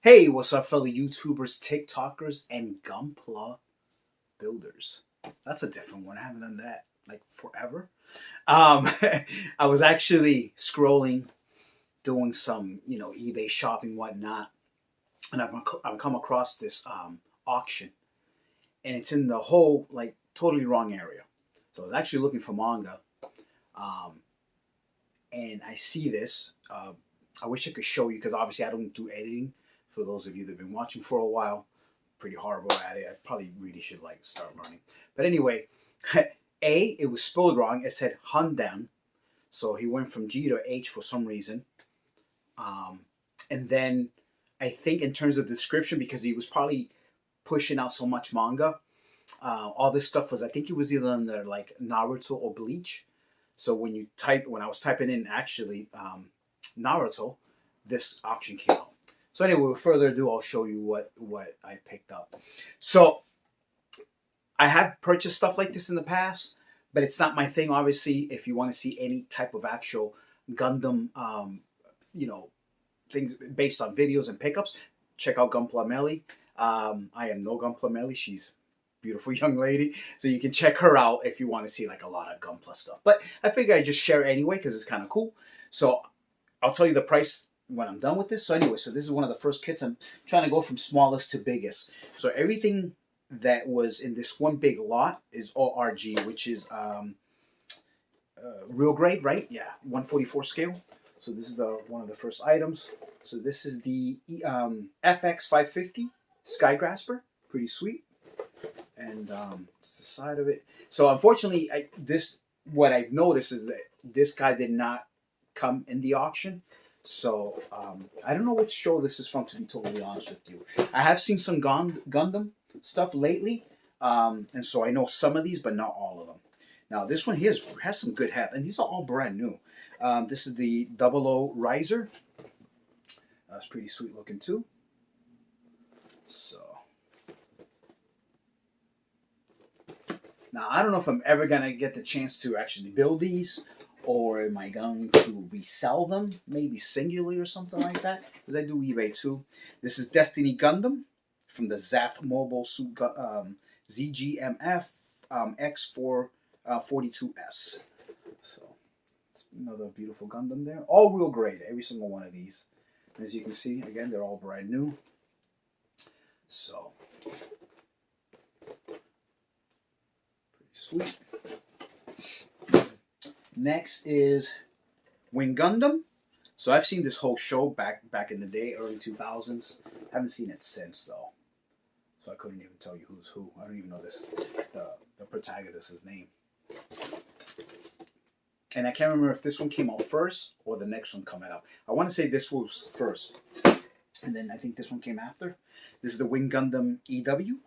Hey, what's up, fellow YouTubers, TikTokers, and Gunpla builders? That's a different one. I haven't done that like forever. Um, I was actually scrolling, doing some, eBay shopping, whatnot, and I've come across this auction, and it's in the whole like totally wrong area. So I was actually looking for manga, um, and I see this. I wish I could show you because obviously I don't do editing. For those of you that have been watching for a while, pretty horrible at it. I probably really should like start learning. But anyway, it was spelled wrong. It said Gundam, so he went from G to H for some reason. Um, and then I think in terms of description, because he was probably pushing out so much manga, all this stuff was, I think it was either under like Naruto or Bleach. So when I was typing in actually Naruto, this auction came out. So anyway, with further ado, I'll show you what I picked up. So I have purchased stuff like this in the past, but it's not my thing. Obviously, if you want to see any type of actual Gundam, you know, things based on videos and pickups, check out Gunpla Melly. I am no Gunpla Melly. She's a beautiful young lady, so you can check her out if you want to see like a lot of Gunpla stuff. But I figure I just share it anyway because it's kind of cool. So I'll tell you the price when I'm done with this. So anyway, so this is one of the first kits. I'm trying to go from smallest to biggest. So everything that was in this one big lot is ORG, which is real grade, right? Yeah, 144 scale. So this is the one of the first items. So this is the FX 550 Sky Grasper. Pretty sweet. And it's the side of it. So unfortunately, what I've noticed is that this guy did not come in the auction. So I don't know which show this is from, to be totally honest with you. I have seen some Gundam stuff lately, and so I know some of these, but not all of them. Now this one here has some good heft, and these are all brand new. This is the 00 Riser. That's pretty sweet looking too. So now I don't know if I'm ever gonna get the chance to actually build these, or am I going to resell them, maybe singularly or something like that? Because I do eBay too. This is Destiny Gundam from the Zaft Mobile Suit ZGMF X442S. So it's another beautiful Gundam there. All real grade, every single one of these. As you can see, again, they're all brand new. So pretty sweet. Next is Wing Gundam. So I've seen this whole show back in the day, early 2000s. Haven't seen it since though, so I couldn't even tell you who's who. I don't even know the protagonist's name. And I can't remember if this one came out first or the next one coming out. I want to say this was first, and then I think this one came after. This is the Wing Gundam EW.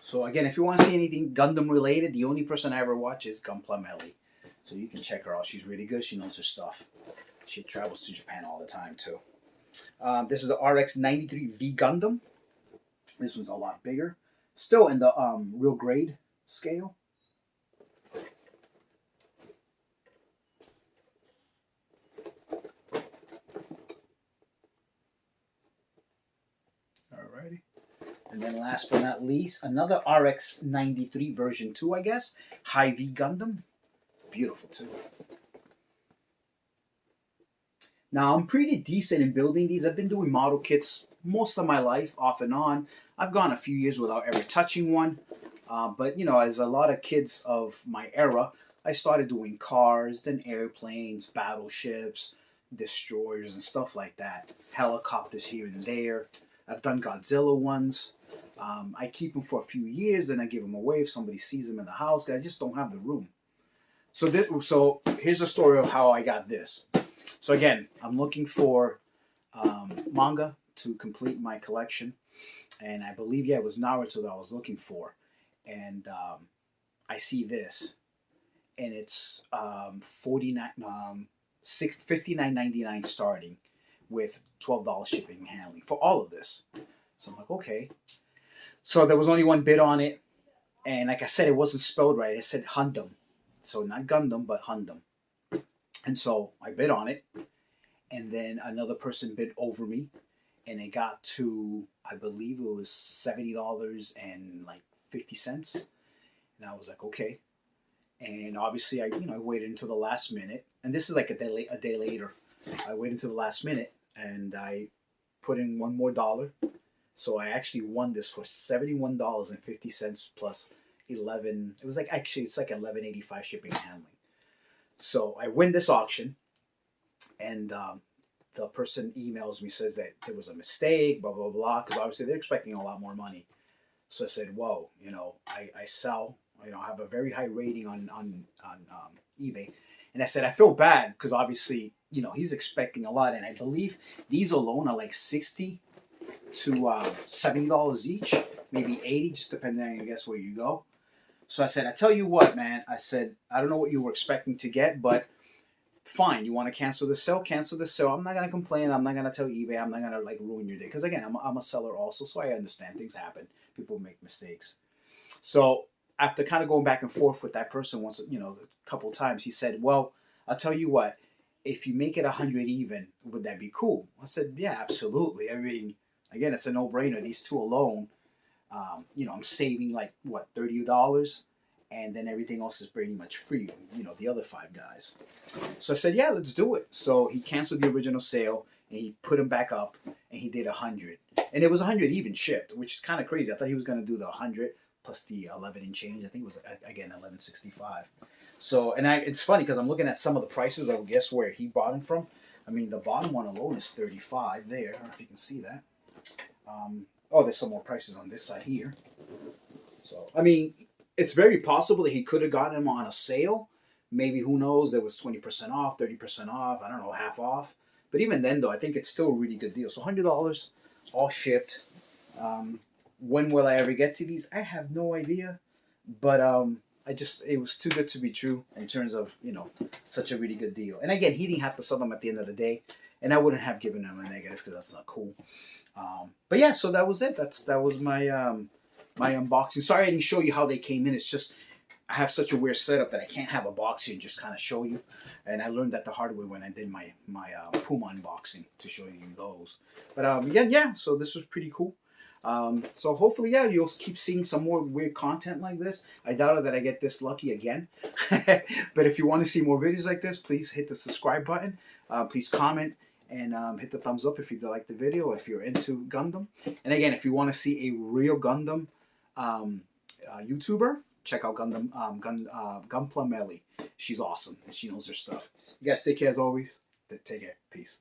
So again, if you want to see anything Gundam related, the only person I ever watch is Gunpla Melly. So you can check her out. She's really good. She knows her stuff. She travels to Japan all the time too. This is the RX-93V Gundam. This one's a lot bigger. Still in the real grade scale. Alrighty. And then last but not least, another RX-93 version 2, I guess. High V Gundam. Beautiful too. Now, I'm pretty decent in building these. I've been doing model kits most of my life, off and on. I've gone a few years without ever touching one. But, as a lot of kids of my era, I started doing cars, then airplanes, battleships, destroyers, and stuff like that. Helicopters here and there. I've done Godzilla ones. I keep them for a few years, then I give them away if somebody sees them in the house, because I just don't have the room. So here's the story of how I got this. So again, I'm looking for manga to complete my collection, and I believe, yeah, it was Naruto that I was looking for, and I see this, and it's $59.99 starting, with $12 shipping and handling for all of this. So I'm like, okay. So there was only one bid on it, and like I said, it wasn't spelled right. It said Gundam. So not Gundam, but Hundam. And so I bid on it, and then another person bid over me, and it got to, I believe it was $70 and like 50 cents, and I was like, okay. And obviously, I waited until the last minute, and this is like a day later. I waited until the last minute, and I put in one more dollar, so I actually won this for $71.50 plus 11. It was like, actually it's like 11.85 shipping and handling. So I win this auction, and the person emails me, says that there was a mistake, blah blah blah, because obviously they're expecting a lot more money. So I said, whoa, I sell, I have a very high rating on eBay, and I said I feel bad because obviously he's expecting a lot, and I believe these alone are like 60 to $70 each, maybe 80, just depending, I guess, where you go. So I said, I tell you what, man. I said, I don't know what you were expecting to get, but fine. You want to cancel the sale? Cancel the sale. I'm not gonna complain. I'm not gonna tell eBay. I'm not gonna like ruin your day. Because again, I'm a seller also, so I understand things happen. People make mistakes. So after kind of going back and forth with that person once, a couple times, he said, "Well, I'll tell you what. If you make it 100 even, would that be cool?" I said, "Yeah, absolutely. I mean, again, it's a no-brainer. These two alone, I'm saving like what, $30, and then everything else is pretty much free. The other five guys." So I said, "Yeah, let's do it." So he canceled the original sale, and he put them back up, and he did 100, and it was 100 even shipped, which is kind of crazy. I thought he was gonna do the 100 plus the 11 and change. I think it was again 11.65. So, and it's funny because I'm looking at some of the prices. I would guess where he bought them from. I mean, the bottom one alone is 35 there. I don't know if you can see that. Oh, there's some more prices on this side here. So, I mean, it's very possible that he could have gotten them on a sale. Maybe, who knows, there was 20% off, 30% off, I don't know, half off. But even then, though, I think it's still a really good deal. So $100, all shipped. When will I ever get to these? I have no idea. But it was too good to be true in terms of, such a really good deal. And again, he didn't have to sell them at the end of the day. And I wouldn't have given him a negative because that's not cool. But yeah, so that was it. That was my unboxing. Sorry I didn't show you how they came in. It's just I have such a weird setup that I can't have a box here and just kind of show you. And I learned that the hard way when I did my Puma unboxing, to show you those. But yeah. So this was pretty cool. So hopefully, yeah, you'll keep seeing some more weird content like this. I doubt that I get this lucky again. But if you want to see more videos like this, please hit the subscribe button. Please comment. And hit the thumbs up if you like the video, if you're into Gundam. And again, if you want to see a real Gundam YouTuber, check out Gunpla. She's awesome, and she knows her stuff. You guys take care as always. Take care. Peace.